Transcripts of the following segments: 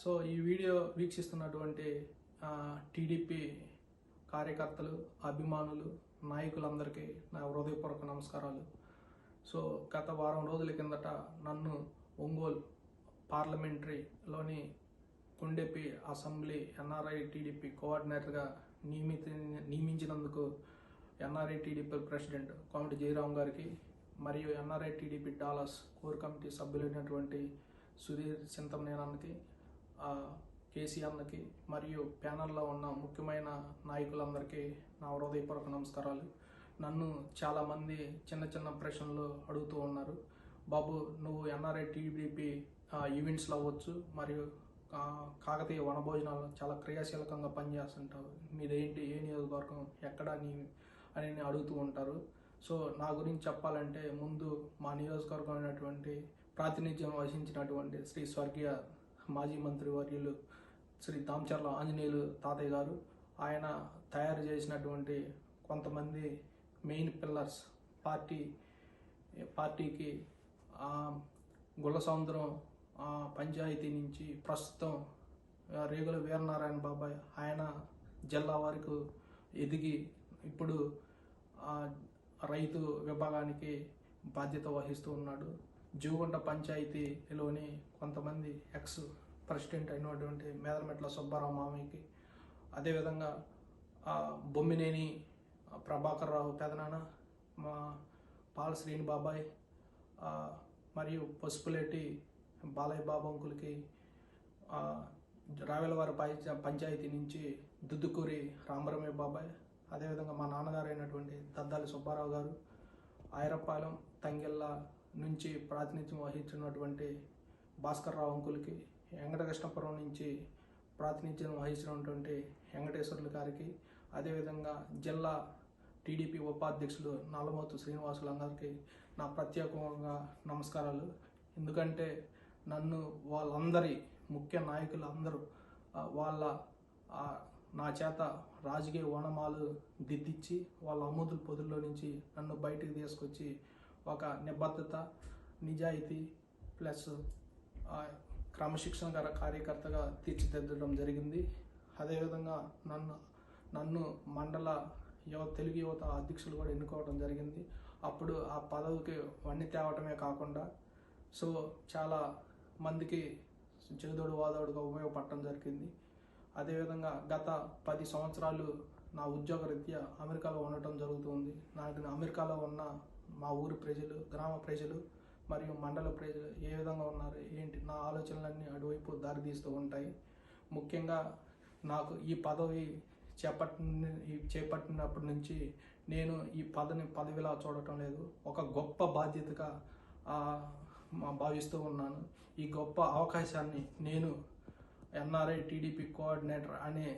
So ఈ video వీక్షిస్తున్నటువంటి TDP కార్యకర్తలు, అభిమానులు, నాయకులందరికీ నా హృదయపూర్వక నమస్కారాలు. సో గత వారం రోజుల కిందట నన్ను ఒంగోలు పార్లమెంటరీలోని కొండెపి అసెంబ్లీ ఎన్ఆర్ఐ టీడీపీ కోఆర్డినేటర్గా నియమించినందుకు NRI TDP president Komati Jayaram గారికి మరియు NRI TDP Dallas core committee సభ్యులైనటువంటి సుధీర్ చింతమనేనానికి, కేసీ అన్నకి మరియు ప్యానల్లో ఉన్న ముఖ్యమైన నాయకులందరికీ నా హృదయపూర్వక నమస్కారాలు. నన్ను చాలామంది చిన్న చిన్న ప్రశ్నలు అడుగుతూ ఉన్నారు. బాబు, నువ్వు ఎన్ఆర్ఐ టీడీపీ ఈవెంట్స్లో అవ్వచ్చు మరియు కాకతీయ వనభోజనాలు చాలా క్రియాశీలకంగా పనిచేస్తుంటావు, మీదేంటి, ఏ నియోజకవర్గం, ఎక్కడ అని అడుగుతూ ఉంటారు. సో నా గురించి చెప్పాలంటే ముందు మా నియోజకవర్గం అయినటువంటి ప్రాతినిధ్యం వహించినటువంటి శ్రీ స్వర్గీయ మాజీ మంత్రి వర్యులు శ్రీ దామచర్ల ఆంజనేయులు తాతయ్య గారు, ఆయన తయారు చేసినటువంటి కొంతమంది మెయిన్ పిల్లర్స్ పార్టీకి గుళ్ళ సముద్రం పంచాయతీ నుంచి ప్రస్తుతం రేగుల వీరనారాయణ బాబాయ్ ఆయన జిల్లా వరకు ఎదిగి ఇప్పుడు రైతు విభాగానికి బాధ్యత వహిస్తూ ఉన్నాడు. జూగుంట పంచాయతీలోని కొంతమంది ఎక్స్ ప్రెసిడెంట్ అయినటువంటి మేదరమెట్ల సుబ్బారావు మామయ్యకి, అదేవిధంగా బొమ్మినేని ప్రభాకర్ రావు పెదనాన్న, మా పాల శ్రీని బాబాయ్ మరియు పసుపులేటి బాలయ్య బాబు అంకులకి, రావెలవారి పంచాయతీ నుంచి దుద్దుకూరి రామరమయ్య బాబాయ్, అదేవిధంగా మా నాన్నగారు అయినటువంటి దద్దాలి సుబ్బారావు గారు, ఐరపాలెం తంగెళ్ళ నుంచి ప్రాతినిధ్యం వహించినటువంటి భాస్కర్ రావు అంకులకి, వెంకటకృష్ణపురం నుంచి ప్రాతినిధ్యం వహించినటువంటి వెంకటేశ్వర్లు గారికి, అదేవిధంగా జిల్లా టీడీపీ ఉపాధ్యక్షులు నల్లమోతు శ్రీనివాసులు గారికి నా ప్రత్యేకంగా నమస్కారాలు. ఎందుకంటే నన్ను వాళ్ళందరి ముఖ్య నాయకులు అందరూ నా చేత రాజకీయ ఓనమాలు దిద్దిచ్చి వాళ్ళ అమూదుల పొదుల్లో నుంచి నన్ను బయటికి తీసుకొచ్చి ఒక నిబద్ధత, నిజాయితీ ప్లస్ క్రమశిక్షణ గల కార్యకర్తగా తీర్చిదిద్దడం జరిగింది. అదేవిధంగా నన్ను మండల తెలుగు యువత అధ్యక్షులు కూడా ఎన్నుకోవడం జరిగింది. అప్పుడు ఆ పదవికి వన్నీ తేవటమే కాకుండా సో చాలా మందికి చేదోడు వాదోడుగా ఉపయోగపడటం జరిగింది. అదేవిధంగా గత 10 సంవత్సరాలు నా ఉద్యోగ రీత్యా అమెరికాలో ఉండటం జరుగుతుంది. నాకు అమెరికాలో ఉన్న మా ఊరి ప్రజలు, గ్రామ ప్రజలు మరియు మండల ప్రజలు ఏ విధంగా ఉన్నారు ఏంటి, నా ఆలోచనలన్నీ అటువైపు దారితీస్తూ ఉంటాయి. ముఖ్యంగా నాకు ఈ పదవి చేపట్టినప్పటి నుంచి నేను ఈ పదవిలా చూడటం లేదు, ఒక గొప్ప బాధ్యతగా భావిస్తూ ఉన్నాను. ఈ గొప్ప అవకాశాన్ని నేను ఎన్ఆర్ఐ టీడీపీ కోఆర్డినేటర్ అనే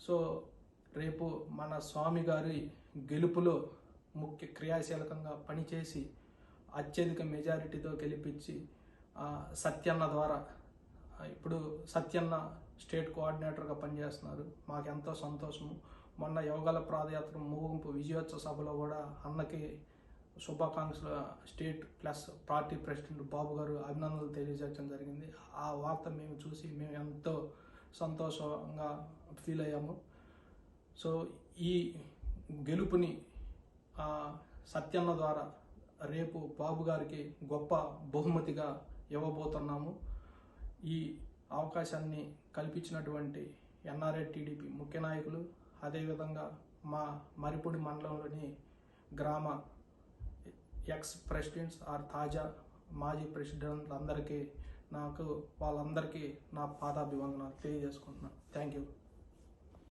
సో రేపు మన స్వామి గారి గెలుపులో ముఖ్య క్రియాశీలకంగా పనిచేసి అత్యధిక మెజారిటీతో గెలిపించి సత్యన్న ద్వారా, ఇప్పుడు సత్యన్న స్టేట్ కోఆర్డినేటర్గా పనిచేస్తున్నారు, మాకెంతో సంతోషము. మొన్న యోగాల పాదయాత్ర ముగింపు విజయోత్సవ సభలో కూడా అన్నకి శుభాకాంక్షల స్టేట్ ప్లస్ పార్టీ ప్రెసిడెంట్ బాబు గారు అభినందనలు తెలియజేయడం జరిగింది. ఆ వార్త మేము చూసి మేము ఎంతో సంతోషంగా ఫీల్ అయ్యాము. సో ఈ గెలుపుని సత్యన్న ద్వారా రేపు బాబు గారికి గొప్ప బహుమతిగా ఇవ్వబోతున్నాము. ఈ అవకాశాన్ని కల్పించినటువంటి ఎన్ఆర్ఐ టీడీపీ ముఖ్య నాయకులు, అదేవిధంగా మా మరిపూడి మండలంలోని గ్రామ ఎక్స్ ప్రెసిడెంట్స్ తాజా మాజీ ప్రెసిడెంట్ అందరికీ వాళ్ళందరికీ నా పాదాభివందనాలు తెలియజేసుకుంటున్నాను. Thank you.